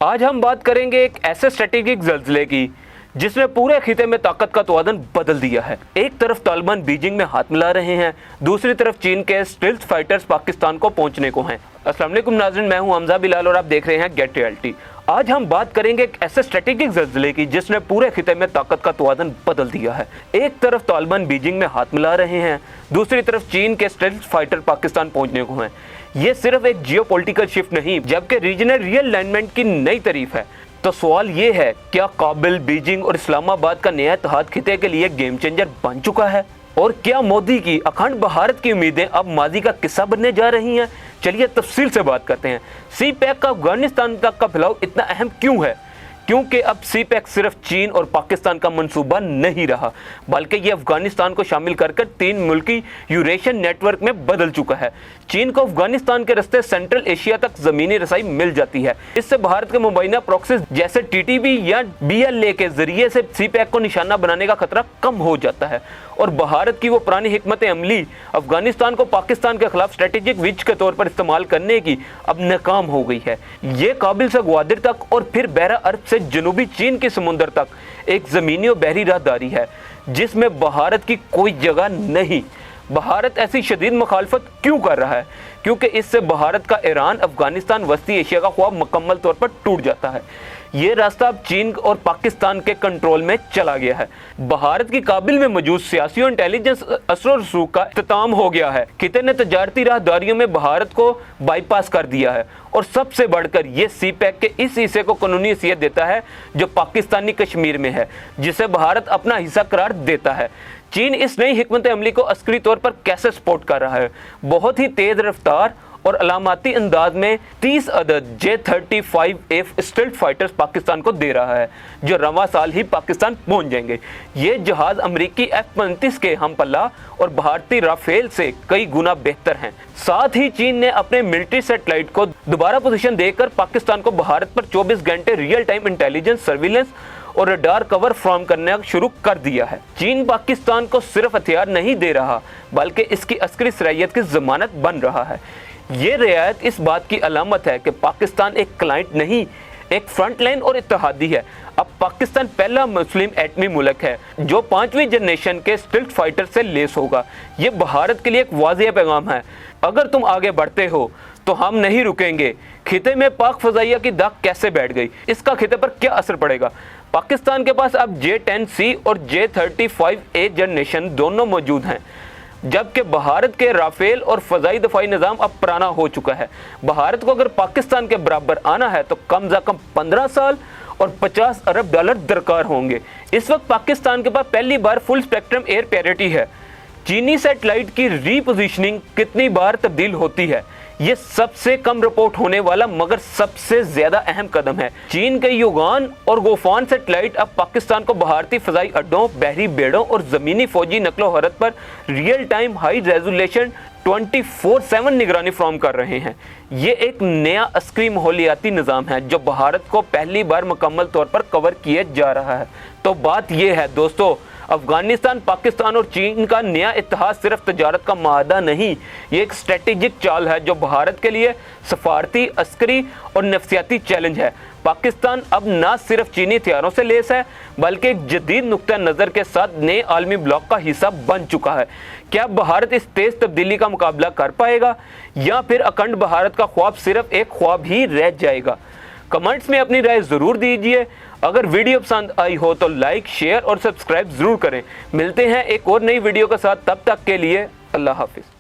آج ہم بات کریں گے ایک ایسے اسٹریٹجک زلزلے کی جس نے پورے خطے میں طاقت کا توازن بدل دیا ہے۔ ایک طرف طالبان بیجنگ میں ہاتھ ملا رہے ہیں، دوسری طرف چین کے اسٹیلتھ فائٹرز پاکستان کو پہنچنے کو ہیں۔ السلام علیکم ناظرین، میں ہوں حمزہ بلال اور آپ دیکھ رہے ہیں گیٹ ریئلٹی۔ آج ہم بات کریں گے ایک ایسے اسٹریٹجک زلزلے کی جس نے پورے خطے میں طاقت کا توازن بدل دیا ہے۔ ایک طرف طالبان بیجنگ میں ہاتھ ملا رہے ہیں، دوسری طرف چین کے اسٹیلتھ فائٹر پاکستان پہنچنے کو ہیں۔ یہ صرف ایک جیو پولیٹیکل شفٹ نہیں جبکہ ریجنل ری الائنمنٹ کی نئی تعریف ہے۔ تو سوال یہ ہے، کیا کابل، بیجنگ اور اسلام آباد کا نیا اتحاد خطے کے لیے گیم چینجر بن چکا ہے؟ اور کیا مودی کی اکھنڈ بھارت کی امیدیں اب ماضی کا قصہ بننے جا رہی ہیں؟ چلیے تفصیل سے بات کرتے ہیں۔ سی پیک کا افغانستان تک کا پھیلاؤ اتنا اہم کیوں ہے؟ کیونکہ اب سی پیک صرف چین اور پاکستان کا منصوبہ نہیں رہا، بلکہ یہ افغانستان کو شامل کر تین ملکی یوریشین نیٹ ورک میں بدل چکا ہے۔ چین کو افغانستان کے راستے سینٹرل ایشیا تک زمینی رسائی مل جاتی ہے۔ اس سے بھارت کے مبینہ پروکسیز جیسے ٹی ٹی بی یا بی ایل اے کے ذریعے سے سی پیک کو نشانہ بنانے کا خطرہ کم ہو جاتا ہے، اور بھارت کی وہ پرانی حکمت عملی افغانستان کو پاکستان کے خلاف اسٹریٹجک وچ کے طور پر استعمال کرنے کی اب ناکام ہو گئی ہے۔ یہ کابل سے گوادر تک اور پھر بحیرہ عرب سے جنوبی چین کے سمندر تک ایک زمینی اور بحری راہداری ہے جس میں بھارت کی کوئی جگہ نہیں۔ بھارت ایسی شدید مخالفت کیوں کر رہا ہے؟ کیونکہ اس سے بھارت کا ایران، افغانستان، وسطی ایشیا کا خواب مکمل طور پر ٹوٹ جاتا ہے۔ یہ راستہ اب چین اور پاکستان کے کنٹرول میں چلا گیا ہے۔ بھارت کی کابل میں موجود سیاسی اور انٹیلیجنس اثر و رسوخ کا اختتام ہو گیا ہے۔ خطے نے تجارتی راہداریوں میں بھارت کو بائی پاس کر دیا ہے، اور سب سے بڑھ کر یہ سی پیک کے اس حصے کو قانونی حیثیت دیتا ہے جو پاکستانی کشمیر میں ہے، جسے بھارت اپنا حصہ قرار دیتا ہے۔ چین اس نئی حکمت عملی کو عسکری طور پر کیسے سپورٹ کر رہا ہے؟ بہت ہی تیز رفتار اور علاماتی انداز میں 30 عدد J-35A اسٹیلتھ فائٹرز پاکستان کو دے رہا ہے، جو رواں سال ہی پاکستان پہنچ جائیں گے۔ یہ جہاز امریکی F-35 کے ہم پلہ اور بھارتی رافیل سے کئی گنا بہتر ہیں۔ ساتھ ہی چین نے اپنے ملٹری سیٹلائٹ کو دوبارہ پوزیشن دے کر پاکستان کو بھارت پر 24 گھنٹے ریئل ٹائم انٹیلیجنس، سرویلنس اور ریڈار کور فراہم کرنا شروع کر دیا ہے۔ چین پاکستان کو صرف ہتھیار نہیں دے رہا بلکہ اس کی عسکری صلاحیت کی ضمانت بن رہا ہے۔ یہ رعایت اس بات کی علامت ہے کہ پاکستان ایک کلائنٹ نہیں، ایک فرنٹ لائن اور اتحادی ہے۔ اب پاکستان پہلا مسلم ایٹمی ملک ہے جو 5ویں جنریشن کے اسٹیلتھ فائٹر سے لیس ہوگا۔ یہ بھارت کے لیے ایک واضح پیغام ہے، اگر تم آگے بڑھتے ہو تو ہم نہیں رکیں گے۔ خطے میں پاک فضائیہ کی داغ کیسے بیٹھ گئی؟ اس کا خطے پر کیا اثر پڑے گا؟ پاکستان کے پاس اب J-10C اور J-35A جنریشن دونوں موجود ہیں، جبکہ بھارت کے رافیل اور فضائی دفاعی نظام اب پرانا ہو چکا ہے۔ بھارت کو اگر پاکستان کے برابر آنا ہے تو کم از کم 15 سال اور $50 ارب درکار ہوں گے۔ اس وقت پاکستان کے پاس پہلی بار فل اسپیکٹرم ایئر پیریٹی ہے۔ چینی سیٹلائٹ کی ری پوزیشننگ کتنی بار تبدیل ہوتی ہے؟ یہ سب سے کم رپورٹ ہونے والا مگر سب سے زیادہ اہم قدم ہے۔ چین کے یوگان اور گوفان سیٹلائٹ اب پاکستان کو بھارتی فضائی اڈوں، بحری بیڑوں اور زمینی فوجی نقل و حرکت پر ریئل ٹائم ہائی ریزولیشن 24/7 نگرانی فراہم کر رہے ہیں۔ یہ ایک نیا عسکری ماحولیاتی نظام ہے جو بھارت کو پہلی بار مکمل طور پر کور کیے جا رہا ہے۔ تو بات یہ ہے دوستو، افغانستان، پاکستان اور چین کا نیا اتحاد صرف تجارت کا معاہدہ نہیں، یہ ایک اسٹریٹجک چال ہے جو بھارت کے لیے سفارتی، عسکری اور نفسیاتی چیلنج ہے۔ پاکستان اب نہ صرف چینی ہتھیاروں سے لیس ہے بلکہ ایک جدید نقطہ نظر کے ساتھ نئے عالمی بلاک کا حصہ بن چکا ہے۔ کیا بھارت اس تیز تبدیلی کا مقابلہ کر پائے گا یا پھر اکھنڈ بھارت کا خواب صرف ایک خواب ہی رہ جائے گا؟ کمنٹس میں اپنی رائے ضرور دیجیے۔ اگر ویڈیو پسند آئی ہو تو لائک، شیئر اور سبسکرائب ضرور کریں۔ ملتے ہیں ایک اور نئی ویڈیو کے ساتھ، تب تک کے لیے اللہ حافظ۔